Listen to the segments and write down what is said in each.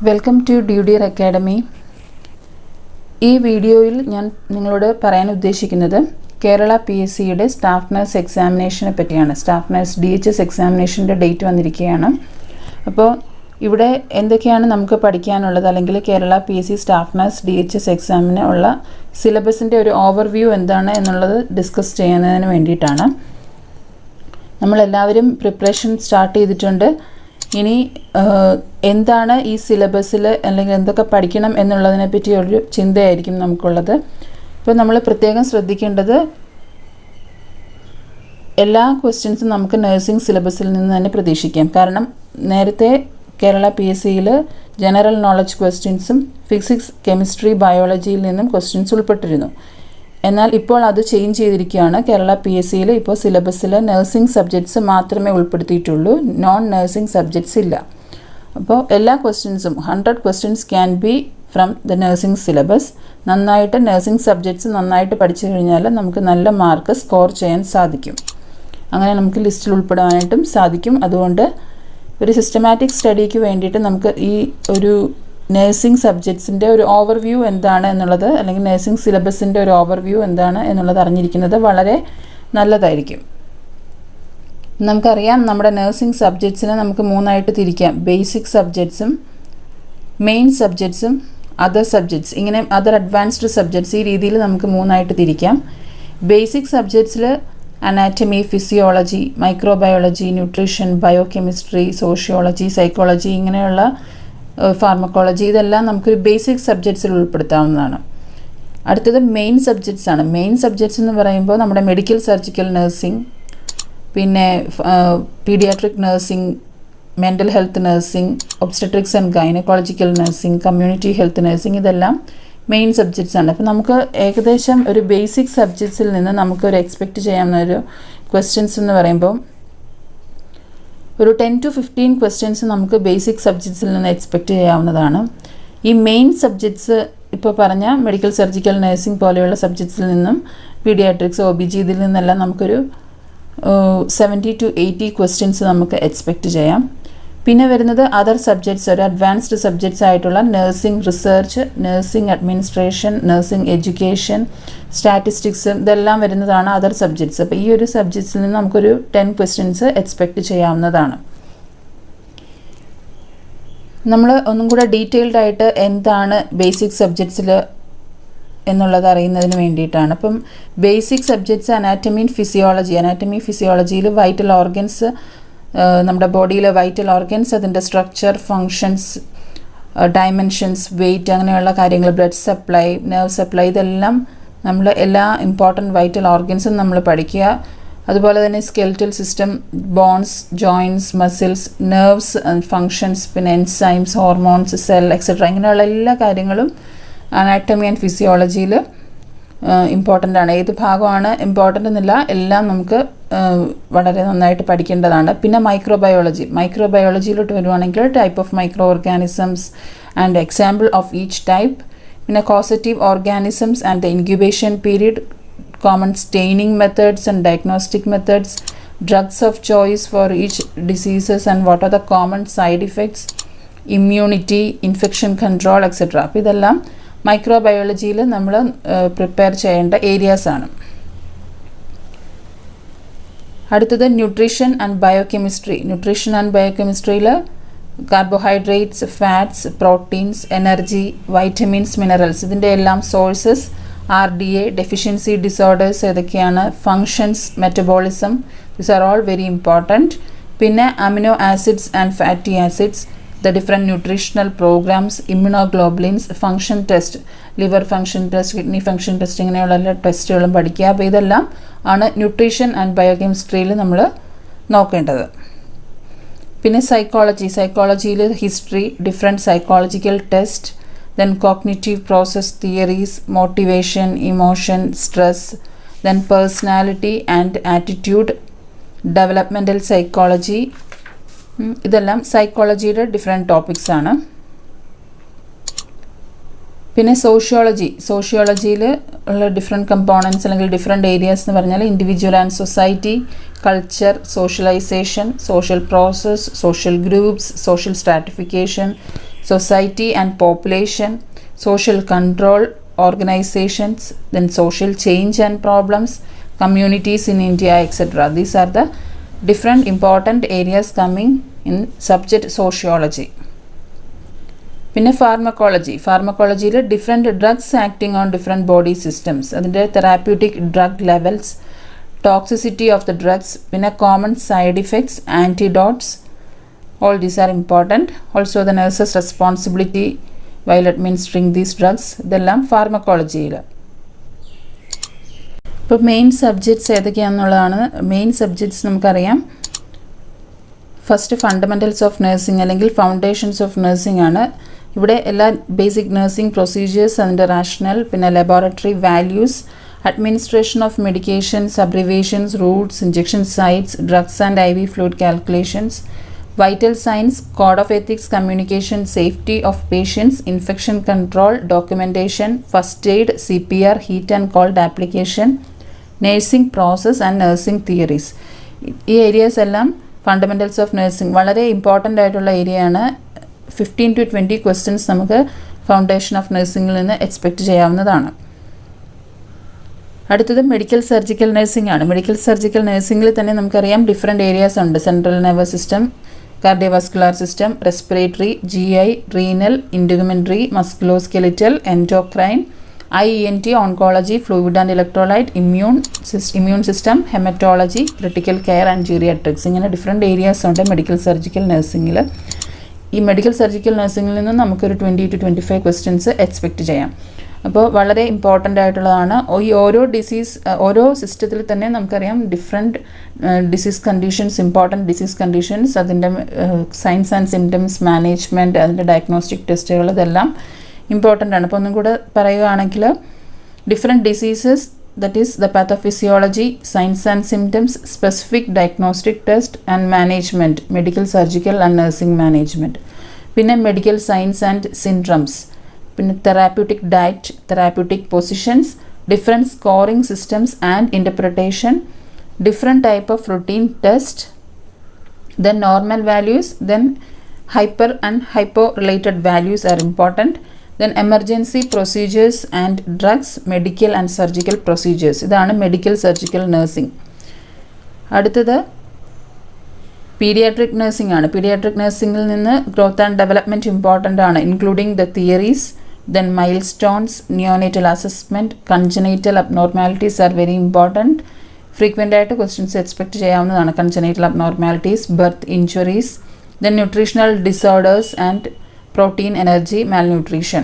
Welcome to ഡ്യൂഡിയർ academy. ഈ വീഡിയോയിൽ ഞാൻ നിങ്ങളോട് പറയാൻ ഉദ്ദേശിക്കുന്നത് കേരള PSCയുടെ സ്റ്റാഫ് നഴ്സ് എക്സാമിനേഷനെ പറ്റിയാണ്. സ്റ്റാഫ് നഴ്സ് DHS എക്സാമിനേഷൻ്റെ ഡേറ്റ് വന്നിരിക്കുകയാണ്. അപ്പോൾ ഇവിടെ എന്തൊക്കെയാണ് നമുക്ക് പഠിക്കാനുള്ളത്, അല്ലെങ്കിൽ Kerala PSC staff nurse DHS എക്സാമിന് ഉള്ള സിലബസിൻ്റെ ഒരു ഓവർവ്യൂ എന്താണ് എന്നുള്ളത് ഡിസ്കസ് ചെയ്യുന്നതിന് വേണ്ടിയിട്ടാണ്. നമ്മളെല്ലാവരും പ്രിപ്പറേഷൻ സ്റ്റാർട്ട് ചെയ്തിട്ടുണ്ട്. ഇനി എന്താണ് ഈ സിലബസിൽ അല്ലെങ്കിൽ എന്തൊക്കെ പഠിക്കണം എന്നുള്ളതിനെ പറ്റി ഒരു ചിന്തയായിരിക്കും നമുക്കുള്ളത്. ഇപ്പോൾ നമ്മൾ പ്രത്യേകം ശ്രദ്ധിക്കേണ്ടത് എല്ലാ ക്വസ്റ്റ്യൻസും നമുക്ക് നഴ്സിംഗ് സിലബസിൽ നിന്ന് തന്നെ പ്രതീക്ഷിക്കാം. കാരണം നേരത്തെ കേരള PSCയിൽ ജനറൽ നോളജ് ക്വസ്റ്റ്യൻസും ഫിസിക്സ്, കെമിസ്ട്രി, ബയോളജിയിൽ നിന്നും ക്വസ്റ്റ്യൻസ് ഉൾപ്പെട്ടിരുന്നു. എന്നാൽ ഇപ്പോൾ അത് ചേഞ്ച് ചെയ്തിരിക്കുകയാണ്. കേരള PSCയിൽ ഇപ്പോൾ സിലബസിൽ നഴ്സിംഗ് സബ്ജക്ട്സ് മാത്രമേ ഉൾപ്പെടുത്തിയിട്ടുള്ളൂ, നോൺ നഴ്സിംഗ് സബ്ജക്ട്സ് ഇല്ല. അപ്പോൾ എല്ലാ ക്വസ്റ്റ്യൻസും 100 questions can B from the nursing syllabus. നന്നായിട്ട് നഴ്സിംഗ് സബ്ജക്ട്സ് നന്നായിട്ട് പഠിച്ചു കഴിഞ്ഞാൽ നമുക്ക് നല്ല മാർക്ക് സ്കോർ ചെയ്യാൻ സാധിക്കും. അങ്ങനെ നമുക്ക് ലിസ്റ്റിൽ ഉൾപ്പെടാനായിട്ടും സാധിക്കും. അതുകൊണ്ട് ഒരു സിസ്റ്റമാറ്റിക് സ്റ്റഡിക്ക് വേണ്ടിയിട്ട് നമുക്ക് ഈ ഒരു നഴ്സിംഗ് സബ്ജക്ട്സിൻ്റെ ഒരു ഓവർവ്യൂ എന്താണ് എന്നുള്ളത്, അല്ലെങ്കിൽ നഴ്സിംഗ് സിലബസിൻ്റെ ഒരു ഓവർവ്യൂ എന്താണ് എന്നുള്ളത് അറിഞ്ഞിരിക്കുന്നത് വളരെ നല്ലതായിരിക്കും. നമുക്കറിയാം, നമ്മുടെ നഴ്സിംഗ് സബ്ജക്ട്സിനെ നമുക്ക് 3ആയിട്ട് തിരിക്കാം. ബേസിക് സബ്ജക്ട്സും, മെയിൻ സബ്ജക്ട്സും, അതർ സബ്ജക്ട്സ്, ഇങ്ങനെ അതർ അഡ്വാൻസ്ഡ് സബ്ജക്ട്സ്, ഈ രീതിയിൽ നമുക്ക് 3ആയിട്ട് തിരിക്കാം. ബേസിക് സബ്ജക്ട്സിൽ anatomy, physiology, microbiology, nutrition, biochemistry, sociology, psychology, ഇങ്ങനെയുള്ള ഫാർമക്കോളജി, ഇതെല്ലാം നമുക്കൊരു ബേസിക് സബ്ജക്ട്സിൽ ഉൾപ്പെടുത്താവുന്നതാണ്. അടുത്തത് മെയിൻ സബ്ജക്ട്സ് ആണ്. മെയിൻ സബ്ജക്ട്സ് എന്ന് പറയുമ്പോൾ നമ്മുടെ മെഡിക്കൽ സർജിക്കൽ നഴ്സിംഗ്, പിന്നെ paediatric nursing, mental health nursing, obstetrics and gynaecological nursing, community health nursing, ഇതെല്ലാം മെയിൻ സബ്ജക്ട്സ് ആണ്. അപ്പോൾ നമുക്ക് ഏകദേശം ഒരു ബേസിക് സബ്ജക്ട്സിൽ നിന്ന് നമുക്കൊരു എക്സ്പെക്റ്റ് ചെയ്യാവുന്ന ഒരു ക്വസ്റ്റ്യൻസ് എന്ന് പറയുമ്പോൾ ഒരു 10 to 15 ക്വസ്റ്റ്യൻസ് നമുക്ക് ബേസിക് സബ്ജക്ട്സിൽ നിന്ന് എക്സ്പെക്റ്റ് ചെയ്യാവുന്നതാണ്. ഈ മെയിൻ സബ്ജക്ട്സ് ഇപ്പോൾ പറഞ്ഞ മെഡിക്കൽ സർജിക്കൽ നഴ്സിംഗ് പോലെയുള്ള സബ്ജക്ട്സിൽ നിന്നും, പീഡിയാട്രിക്സ്, OBG, ഇതിൽ നിന്നെല്ലാം നമുക്കൊരു 70 to 80 ക്വസ്റ്റ്യൻസ് നമുക്ക് എക്സ്പെക്റ്റ് ചെയ്യാം. പിന്നെ വരുന്നത് അതർ സബ്ജക്ട്സ്, ഒരു അഡ്വാൻസ്ഡ് സബ്ജക്ട്സ് ആയിട്ടുള്ള nursing research, nursing administration, nursing education, statistics, ഇതെല്ലാം വരുന്നതാണ് അതർ സബ്ജക്ട്സ്. അപ്പോൾ ഈ ഒരു സബ്ജക്ട്സിൽ നിന്ന് നമുക്കൊരു 10 ക്വസ്റ്റ്യൻസ് എക്സ്പെക്റ്റ് ചെയ്യാവുന്നതാണ്. നമ്മൾ ഒന്നും കൂടെ ഡീറ്റെയിൽഡ് ആയിട്ട് എന്താണ് ബേസിക് സബ്ജക്ട്സിൽ എന്നുള്ളത് അറിയുന്നതിന് വേണ്ടിയിട്ടാണ്. അപ്പം ബേസിക് സബ്ജക്ട്സ് അനാറ്റമി, ഫിസിയോളജിയിൽ വൈറ്റൽ ഓർഗൻസ്, നമ്മുടെ ബോഡിയിലെ വൈറ്റൽ ഓർഗൻസ്, അതിൻ്റെ സ്ട്രക്ചർ, ഫങ്ഷൻസ്, ഡയമെൻഷൻസ്, വെയ്റ്റ്, അങ്ങനെയുള്ള കാര്യങ്ങൾ, ബ്ലഡ് സപ്ലൈ, നെർവ് സപ്ലൈ, ഇതെല്ലാം നമ്മൾ എല്ലാ ഇമ്പോർട്ടൻറ്റ് വൈറ്റൽ ഓർഗൻസും നമ്മൾ പഠിക്കുക. അതുപോലെ തന്നെ skeletal system, bones, joints, muscles, nerves, functions, പിന്നെ എൻസൈംസ്, ഹോർമോൺസ്, സെൽ, എക്സെട്ര, ഇങ്ങനെയുള്ള എല്ലാ കാര്യങ്ങളും അനാറ്റമി ആൻഡ് ഫിസിയോളജിയിൽ ഇമ്പോർട്ടൻ്റ് ആണ്. ഏത് ഭാഗമാണ് ഇമ്പോർട്ടൻ്റ് എന്നില്ല, എല്ലാം നമുക്ക് വളരെ നന്നായിട്ട് പഠിക്കേണ്ടതാണ്. പിന്നെ മൈക്രോബയോളജിയിലോട്ട് വരുവാണെങ്കിൽ type of microorganisms and example of each type, പിന്നെ causative organisms and the incubation period, common staining methods and diagnostic methods, drugs of choice for each diseases and what are the common side effects, immunity, infection control, etcetera. അപ്പോൾ ഇതെല്ലാം മൈക്രോബയോളജിയിൽ നമ്മൾ prepare ചെയ്യേണ്ട ഏരിയാസാണ്. അടുത്തത് nutrition and ബയോകെമിസ്ട്രിയിൽ carbohydrates, fats, proteins, energy, vitamins, minerals, ഇതിൻ്റെ എല്ലാം സോഴ്സസ്, RDA, ഡെഫിഷ്യൻസി ഡിസോർഡേഴ്സ് ഏതൊക്കെയാണ്, functions, metabolism, these are all very important. പിന്നെ amino acids and fatty acids, the different nutritional programs, immunoglobulins, function test, liver function test, kidney function test, ഇങ്ങനെയുള്ള എല്ലാ ടെസ്റ്റുകളും പഠിക്കുക. അപ്പോൾ ഇതെല്ലാം ആണ് ന്യൂട്രീഷൻ ആൻഡ് ബയോകെമിസ്ട്രിയിൽ നമ്മൾ നോക്കേണ്ടത്. പിന്നെ സൈക്കോളജിയിൽ history, different psychological test, then cognitive process theories, motivation, emotion, stress, then personality and attitude, developmental psychology, ഇതെല്ലാം സൈക്കോളജിയുടെ ഡിഫറെൻറ്റ് ടോപ്പിക്സ് ആണ്. പിന്നെ സോഷ്യോളജിയിൽ ഉള്ള ഡിഫറെൻറ്റ് കമ്പോണൻസ് അല്ലെങ്കിൽ ഡിഫറെൻറ്റ് ഏരിയാസ് എന്ന് പറഞ്ഞാൽ individual and society, culture, socialisation, social process, social groups, social stratification, society and population, social control, organizations, then social change and problems, communities in India, etc. These are the different important areas coming in subject sociology. പിന്നെ ഫാർമക്കോളജിയിൽ different drugs acting on different body systems, അതിൻ്റെ therapeutic drug levels, toxicity of the drugs, പിന്നെ common side effects, antidotes, all these are important. Also the nurse's responsibility while administering these drugs, ഇതെല്ലാം ഫാർമക്കോളജിയിൽ. ഇപ്പോൾ main subjects ഏതൊക്കെയാണെന്നുള്ളതാണ്. Main subjects നമുക്കറിയാം. First ഫണ്ടമെൻ്റൽസ് of nursing അല്ലെങ്കിൽ foundations of nursing ആണ്. ഇവിടെ എല്ലാ basic nursing procedures, അതിൻ്റെ rational, പിന്നെ laboratory values, administration of medications, abbreviations, routes, injection sites, drugs and IV fluid calculations, vital signs, code of ethics, communication, safety of patients, infection control, documentation, first aid, CPR, heat and cold application, nursing process and nursing theories. ഈ areas എല്ലാം fundamentals of nursing വളരെ important ആയിട്ടുള്ള area ആണ്. 15 to 20 questions നമുക്ക് foundation of നഴ്സിംഗിൽ നിന്ന് expect ചെയ്യാവുന്നതാണ്. അടുത്തത് മെഡിക്കൽ സർജിക്കൽ നഴ്സിംഗ് ആണ്. മെഡിക്കൽ സർജിക്കൽ നഴ്സിംഗിൽ തന്നെ നമുക്കറിയാം ഡിഫറെൻറ്റ് ഏരിയാസ് ഉണ്ട്. Central nervous system, cardiovascular system, respiratory, GI, renal, integumentary, musculoskeletal, endocrine, IENT, oncology, fluid and electrolyte, immune system, haematology, critical care and geriatrics. ഇങ്ങനെ different areas ഉണ്ട് medical surgical നഴ്സിംഗിൽ. ഈ medical surgical നഴ്സിംഗിൽ നിന്ന് നമുക്കൊരു 20 to 25 questions expect ചെയ്യാം. അപ്പോൾ വളരെ important ആയിട്ടുള്ളതാണ്. ഈ ഓരോ സിസ്റ്റത്തിൽ തന്നെ നമുക്കറിയാം different disease conditions, important disease conditions, അതിൻ്റെ സൈൻസ് ആൻഡ് സിംറ്റംസ് മാനേജ്മെൻറ്റ്, അതിൻ്റെ ഡയഗ്നോസ്റ്റിക് ടെസ്റ്റുകൾ, ഇതെല്ലാം ഇമ്പോർട്ടൻ്റ് ആണ്. അപ്പോൾ ഒന്നും കൂടെ പറയുകയാണെങ്കിൽ different diseases, that is the pathophysiology, signs and symptoms, specific diagnostic test and management, medical surgical and nursing management. പിന്നെ മെഡിക്കൽ സയൻസ് ആൻഡ് സിൻഡ്രംസ്, പിന്നെ therapeutic diet, therapeutic positions, different scoring systems and interpretation, different type of routine test, then normal values, then hyper and hypo related values are important, then emergency procedures and drugs, medical and surgical procedures. ഇതാണ് medical surgical nursing. അടുത്തത് paediatric nursing ആണ്. Paediatric നഴ്സിംഗിൽ നിന്ന് growth and development important ആണ്, including the theories, then mile stones, neonatal assessment, congenital abnormalities are very important. Frequent ആയിട്ട് questions expect ചെയ്യാവുന്നതാണ്. Congenital abnormalities, birth injuries, then nutritional disorders and protein energy malnutrition,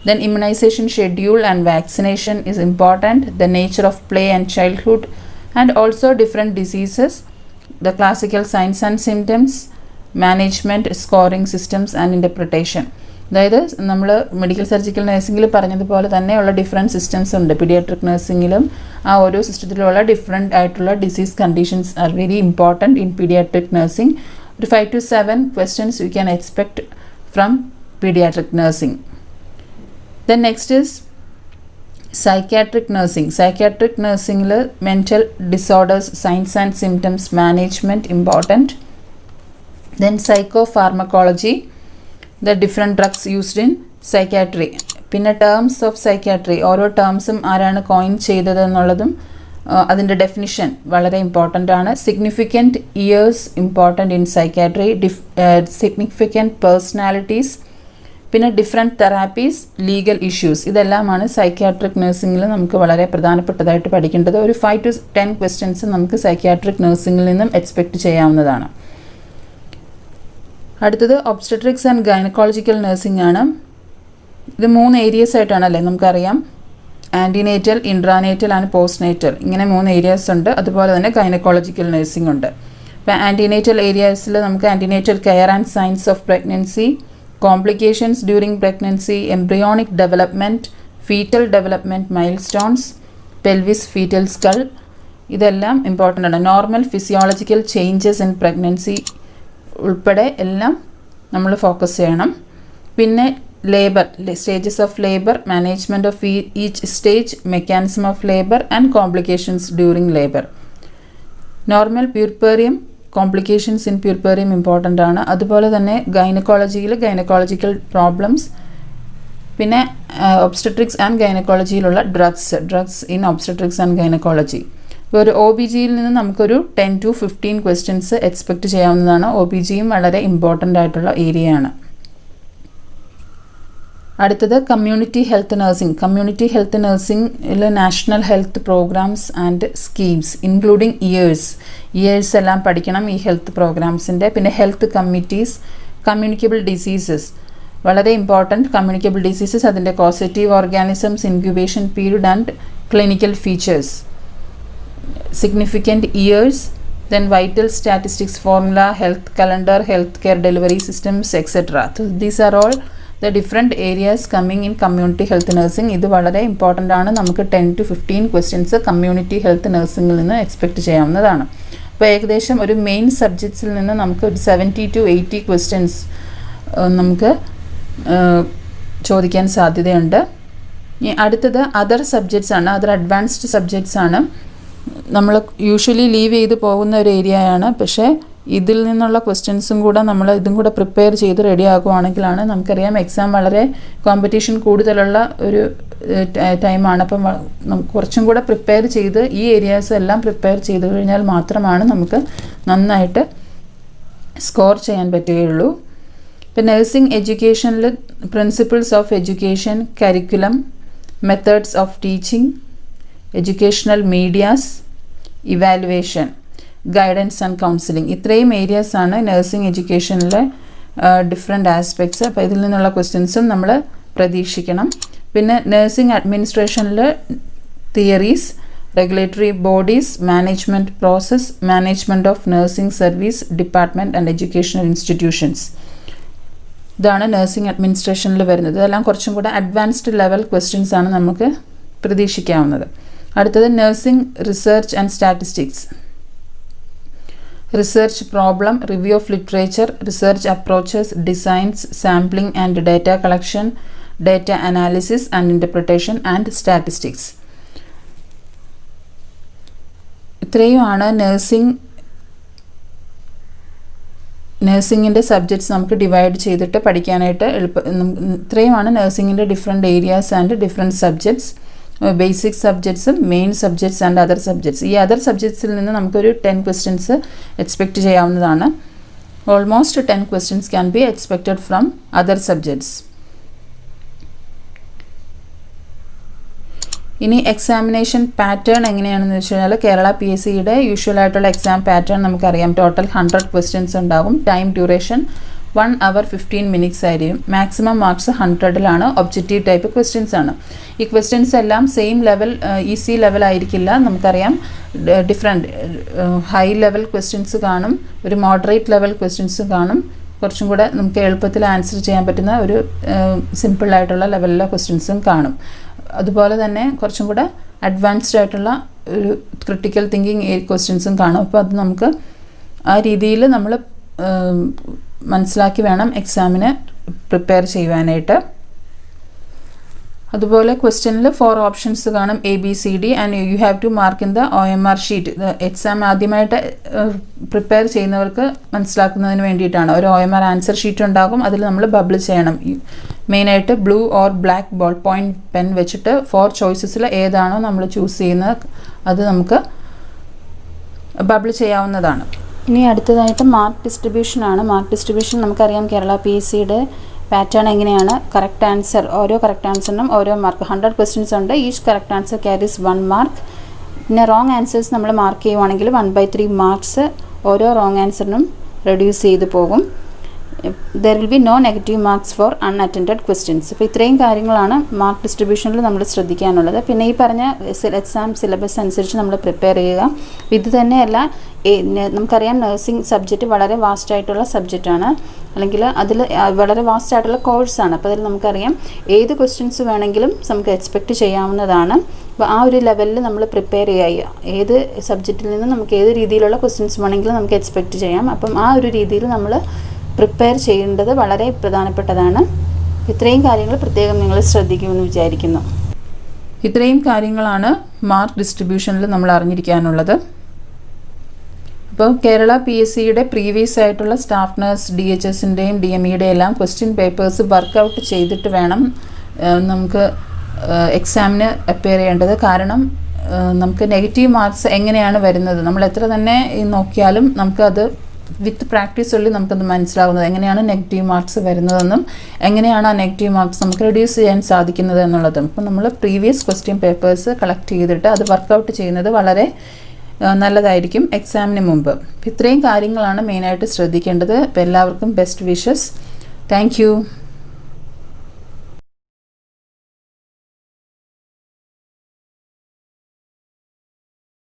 then immunization schedule and vaccination is important, the nature of play and childhood, and also different diseases, the classical signs and symptoms, management, scoring systems and interpretation. അതായത് നമ്മൾ medical surgical നഴ്സിംഗിൽ പറഞ്ഞതുപോലെ തന്നെയുള്ള different systems ഉണ്ട്. Paediatric നഴ്സിംഗിലും ആ ഓരോ സിസ്റ്റത്തിലുള്ള different ആയിട്ടുള്ള disease conditions are very important in paediatric nursing. ഒരു 5 to 7 questions you can expect from pediatric nursing. Then next is psychiatric nursing. Psychiatric nursing il mental disorders, signs and symptoms management important. Then psychopharmacology, the different drugs used in psychiatry. പിന്നെ terms of psychiatry, ഓരോ ടേംസും ആരാണ് coin ചെയ്തത് എന്നുള്ളതും അതിൻ്റെ definition വളരെ important ആണ്. Significant years important in psychiatry, significant personalities, പിന്നെ different therapies, legal issues, ഇതെല്ലാമാണ് സൈക്യാട്രിക് നഴ്സിംഗിൽ നമുക്ക് വളരെ പ്രധാനപ്പെട്ടതായിട്ട് പഠിക്കേണ്ടത്. ഒരു 5 to 10 ക്വസ്റ്റ്യൻസ് നമുക്ക് സൈക്യാട്രിക് നഴ്സിംഗിൽ നിന്നും എക്സ്പെക്റ്റ് ചെയ്യാവുന്നതാണ്. അടുത്തത് ഒബ്സ്റ്റട്രിക്സ് ആൻഡ് ഗൈനക്കോളജിക്കൽ നഴ്സിംഗ് ആണ്. ഇത് 3 ഏരിയസ് ആയിട്ടാണല്ലേ നമുക്കറിയാം. ആൻറ്റിനേറ്റൽ, ഇൻട്രാനേറ്റൽ ആൻഡ് പോസ്റ്റ്നേറ്റൽ, ഇങ്ങനെ 3 ഏരിയാസ് ഉണ്ട്. അതുപോലെ തന്നെ ഗൈനക്കോളജിക്കൽ നഴ്സിംഗ് ഉണ്ട്. ഇപ്പോൾ ആൻറ്റിനേറ്റൽ ഏരിയാസിൽ നമുക്ക് antenatal care and science of pregnancy, complications during pregnancy, embryonic development, foetal development milestones, pelvis foetal skull, ഇതെല്ലാം ഇമ്പോർട്ടൻ്റ് ആണ്. Normal physiological changes in pregnancy ഉൾപ്പെടെ എല്ലാം നമ്മൾ ഫോക്കസ് ചെയ്യണം. പിന്നെ labour, stages of labour, management of each stage, mechanism of labour and complications during labour. Normal puerperium, complications in puerperium important ആണ്. അതുപോലെ തന്നെ ഗൈനക്കോളജിക്കൽ പ്രോബ്ലംസ്, പിന്നെ ഒബ്സ്റ്റട്രിക്സ് ആൻഡ് ഗൈനക്കോളജിയിലുള്ള drugs in obstetrics and gynaecology. ഇപ്പോൾ ഒരു OBGയിൽ നിന്ന് നമുക്കൊരു 10 to 15 ക്വസ്റ്റ്യൻസ് എക്സ്പെക്റ്റ് ചെയ്യാവുന്നതാണ്. OBGയും വളരെ ഇമ്പോർട്ടൻ്റ് ആയിട്ടുള്ള ഏരിയയാണ്. അടുത്തത് കമ്മ്യൂണിറ്റി ഹെൽത്ത് നഴ്സിംഗിൽ national health programmes and schemes including years എല്ലാം പഠിക്കണം ഈ ഹെൽത്ത് പ്രോഗ്രാംസിൻ്റെ. പിന്നെ ഹെൽത്ത് കമ്മിറ്റീസ്, കമ്മ്യൂണിക്കബിൾ ഡിസീസസ് വളരെ ഇമ്പോർട്ടൻറ്റ്. കമ്മ്യൂണിക്കബിൾ ഡിസീസസ്, അതിൻ്റെ causative organisms, incubation period and clinical features, significant years, then vital statistics formula, health calendar, healthcare delivery systems, etc. So these are all the different areas coming in community health nursing. ഇത് വളരെ important ആണ്. നമുക്ക് 10 to 15 questions community health നഴ്സിംഗിൽ നിന്ന് expect ചെയ്യാവുന്നതാണ്. അപ്പോൾ ഏകദേശം ഒരു main സബ്ജക്ട്സിൽ നിന്ന് നമുക്ക് ഒരു 70 to 80 ക്വസ്റ്റ്യൻസ് നമുക്ക് ചോദിക്കാൻ സാധ്യതയുണ്ട്. അടുത്തത് അതർ സബ്ജക്ട്സ് ആണ്. അതർ അഡ്വാൻസ്ഡ് സബ്ജക്ട്സ് ആണ്. നമ്മൾ യൂഷ്വലി ലീവ് ചെയ്ത് പോകുന്ന ഒരു ഏരിയയാണ്. പക്ഷേ ഇതിൽ നിന്നുള്ള ക്വസ്റ്റ്യൻസും കൂടെ നമ്മൾ ഇതും കൂടെ പ്രിപ്പയർ ചെയ്ത് റെഡി ആകുവാണെങ്കിലാണ്, നമുക്കറിയാം എക്സാം വളരെ കോമ്പറ്റീഷൻ കൂടുതലുള്ള ഒരു ടൈമാണ്. അപ്പം കുറച്ചും കൂടെ പ്രിപ്പയർ ചെയ്ത് ഈ ഏരിയാസ് എല്ലാം പ്രിപ്പയർ ചെയ്ത് കഴിഞ്ഞാൽ മാത്രമാണ് നമുക്ക് നന്നായിട്ട് സ്കോർ ചെയ്യാൻ പറ്റുകയുള്ളൂ. ഇപ്പം നഴ്സിംഗ് എഡ്യൂക്കേഷനിൽ principles of education, curriculum, methods of teaching, educational medias, evaluation, guidance and counselling, ഇത്രയും ഏരിയാസാണ് നഴ്സിംഗ് എഡ്യൂക്കേഷനിലെ ഡിഫറെൻറ്റ് ആസ്പെക്ട്സ്. അപ്പോൾ ഇതിൽ നിന്നുള്ള ക്വസ്റ്റ്യൻസും നമ്മൾ പ്രതീക്ഷിക്കണം. പിന്നെ നഴ്സിംഗ് അഡ്മിനിസ്ട്രേഷനിൽ theories, regulatory bodies, management process, management of nursing service department and educational institutions, ഇതാണ് നഴ്സിംഗ് അഡ്മിനിസ്ട്രേഷനിൽ വരുന്നത്. ഇതെല്ലാം കുറച്ചും കൂടെ അഡ്വാൻസ്ഡ് ലെവൽ ക്വസ്റ്റ്യൻസ് ആണ് നമുക്ക് പ്രതീക്ഷിക്കാവുന്നത്. അടുത്തത് nursing research and statistics, research problem, review of literature, research approaches, designs, sampling and data collection, data analysis and interpretation and statistics. ഇത്രയുമാണ് നഴ്സിംഗിൻ്റെ സബ്ജക്ട്സ് നമുക്ക് ഡിവൈഡ് ചെയ്തിട്ട് പഠിക്കാനായിട്ട് ഇത്രയുമാണ് നഴ്സിംഗിൻ്റെ different areas and different subjects. Basic സബ്ജക്ട്സും main subjects and other subjects. ഈ other സബ്ജക്ട്സിൽ നിന്ന് നമുക്കൊരു 10 ക്വസ്റ്റ്യൻസ് എക്സ്പെക്റ്റ് ചെയ്യാവുന്നതാണ്. Almost 10 questions can be expected from other subjects. ഇനി എക്സാമിനേഷൻ പാറ്റേൺ എങ്ങനെയാണെന്ന് വെച്ച് കഴിഞ്ഞാൽ, കേരള PSCയുടെ യൂഷ്വൽ ആയിട്ടുള്ള എക്സാം പാറ്റേൺ നമുക്കറിയാം. ടോട്ടൽ 100 ക്വസ്റ്റ്യൻസ് ഉണ്ടാകും. ടൈം ഡ്യൂറേഷൻ 1 hour 15 minutes ആയിരിക്കും. മാക്സിമം മാർക്സ് 100ലാണ്. ഒബ്ജക്റ്റീവ് ടൈപ്പ് ക്വസ്റ്റ്യൻസ് ആണ്. ഈ ക്വസ്റ്റ്യൻസ് എല്ലാം സെയിം ലെവൽ, ഈസി ലെവൽ ആയിരിക്കില്ല. നമുക്കറിയാം ഡിഫറെൻറ്റ് ഹൈ ലെവൽ ക്വസ്റ്റ്യൻസ് കാണും, ഒരു മോഡറേറ്റ് ലെവൽ ക്വസ്റ്റ്യൻസ് കാണും, കുറച്ചും കൂടെ നമുക്ക് എളുപ്പത്തിൽ ആൻസർ ചെയ്യാൻ പറ്റുന്ന ഒരു സിമ്പിളായിട്ടുള്ള ലെവലിലെ ക്വസ്റ്റ്യൻസും കാണും. അതുപോലെ തന്നെ കുറച്ചും കൂടെ അഡ്വാൻസ്ഡ് ആയിട്ടുള്ള ഒരു ക്രിട്ടിക്കൽ തിങ്കിങ് ക്വസ്റ്റ്യൻസും കാണും. അപ്പോൾ അത് നമുക്ക് ആ രീതിയിൽ നമ്മൾ മനസ്സിലാക്കി വേണം എക്സാമിന് പ്രിപ്പയർ ചെയ്യുവാനായിട്ട്. അതുപോലെ ക്വസ്റ്റ്യനിൽ 4 ഓപ്ഷൻസ് കാണും, ABCD, and you have to mark in the OMR sheet. Exam ആദ്യമായിട്ട് പ്രിപ്പയർ ചെയ്യുന്നവർക്ക് മനസ്സിലാക്കുന്നതിന് വേണ്ടിയിട്ടാണ്. ഒരു OMR ആൻസർ ഷീറ്റ് ഉണ്ടാകും, അതിൽ നമ്മൾ ബബിൾ ചെയ്യണം. മെയിനായിട്ട് blue or black ball point pen വെച്ചിട്ട് 4 ചോയ്സസിൽ ഏതാണോ നമ്മൾ ചൂസ് ചെയ്യുന്നത് അത് നമുക്ക് ബബിൾ ചെയ്യാവുന്നതാണ്. ഇനി അടുത്തതായിട്ട് മാർക്ക് ഡിസ്ട്രിബ്യൂഷനാണ്. മാർക്ക് ഡിസ്ട്രിബ്യൂഷൻ നമുക്കറിയാം കേരള PSCയുടെ പാറ്റേൺ എങ്ങനെയാണ്. കറക്റ്റ് ആൻസർ, ഓരോ കറക്റ്റ് ആൻസറിനും ഓരോ മാർക്ക്. 100 ക്വസ്റ്റ്യൻസ് ഉണ്ട്. Each correct answer carries 1 mark. പിന്നെ റോങ് ആൻസേഴ്സ് നമ്മൾ മാർക്ക് ചെയ്യുവാണെങ്കിൽ 1/3 മാർക്സ് ഓരോ റോങ് ആൻസറിനും റെഡ്യൂസ് ചെയ്ത് പോകും. There will be no negative marks for unattended questions. അപ്പോൾ ഇത്രയും കാര്യങ്ങളാണ് മാർക്ക് ഡിസ്ട്രിബ്യൂഷനിൽ നമ്മൾ ശ്രദ്ധിക്കാനുള്ളത്. പിന്നെ ഈ പറഞ്ഞ എക്സാം സിലബസ് അനുസരിച്ച് നമ്മൾ പ്രിപ്പയർ ചെയ്യുക. ഇത് തന്നെയല്ല, നമുക്കറിയാം നഴ്സിംഗ് സബ്ജക്റ്റ് വളരെ വാസ്റ്റ് ആയിട്ടുള്ള സബ്ജക്റ്റാണ്, അല്ലെങ്കിൽ അതിൽ വളരെ വാസ്റ്റ് ആയിട്ടുള്ള കോഴ്സാണ്. അപ്പോൾ അതിൽ നമുക്കറിയാം ഏത് ക്വസ്റ്റ്യൻസ് വേണമെങ്കിലും നമുക്ക് എക്സ്പെക്റ്റ് ചെയ്യാവുന്നതാണ്. അപ്പോൾ ആ ഒരു ലെവലിൽ നമ്മൾ പ്രിപ്പയർ ചെയ്യുക. ഏത് സബ്ജക്റ്റിൽ നിന്ന് നമുക്ക് ഏത് രീതിയിലുള്ള ക്വസ്റ്റ്യൻസ് വേണമെങ്കിലും നമുക്ക് എക്സ്പെക്റ്റ് ചെയ്യാം. അപ്പം ആ ഒരു രീതിയിൽ നമ്മൾ പ്രിപ്പയർ ചെയ്യേണ്ടത് വളരെ പ്രധാനപ്പെട്ടതാണ്. ഇത്രയും കാര്യങ്ങൾ പ്രത്യേകം നിങ്ങൾ ശ്രദ്ധിക്കുമെന്ന് വിചാരിക്കുന്നു. ഇത്രയും കാര്യങ്ങളാണ് മാർക്ക് ഡിസ്ട്രിബ്യൂഷനിൽ നമ്മൾ അറിഞ്ഞിരിക്കാനുള്ളത്. അപ്പോൾ കേരള PSCയുടെ പ്രീവിയസ് ആയിട്ടുള്ള സ്റ്റാഫ് നഴ്സ് DHSൻ്റെയും DMEയുടെയും എല്ലാം ക്വസ്റ്റ്യൻ പേപ്പേഴ്സ് വർക്കൗട്ട് ചെയ്തിട്ട് വേണം നമുക്ക് എക്സാമിന് അപ്പിയർ ചെയ്യേണ്ടത്. കാരണം നമുക്ക് നെഗറ്റീവ് മാർക്സ് എങ്ങനെയാണ് വരുന്നത്, നമ്മൾ എത്ര തന്നെ നോക്കിയാലും നമുക്കത് വിത്ത് പ്രാക്ടീസ് ഉള്ളിൽ നമുക്കത് മനസ്സിലാവുന്നത് എങ്ങനെയാണ് നെഗറ്റീവ് മാർക്സ് വരുന്നതെന്നും എങ്ങനെയാണ് ആ നെഗറ്റീവ് മാർക്സ് നമുക്ക് റെഡ്യൂസ് ചെയ്യാൻ സാധിക്കുന്നത് എന്നുള്ളതും. അപ്പോൾ നമ്മൾ പ്രീവിയസ് ക്വസ്റ്റ്യൻ പേപ്പേഴ്സ് കളക്ട് ചെയ്തിട്ട് അത് വർക്കൗട്ട് ചെയ്യുന്നത് വളരെ നല്ലതായിരിക്കും എക്സാമിന് മുമ്പ്. ഇത്രയും കാര്യങ്ങളാണ് മെയിനായിട്ട് ശ്രദ്ധിക്കേണ്ടത്. അപ്പോൾ എല്ലാവർക്കും ബെസ്റ്റ് വിഷസ്. Thank you.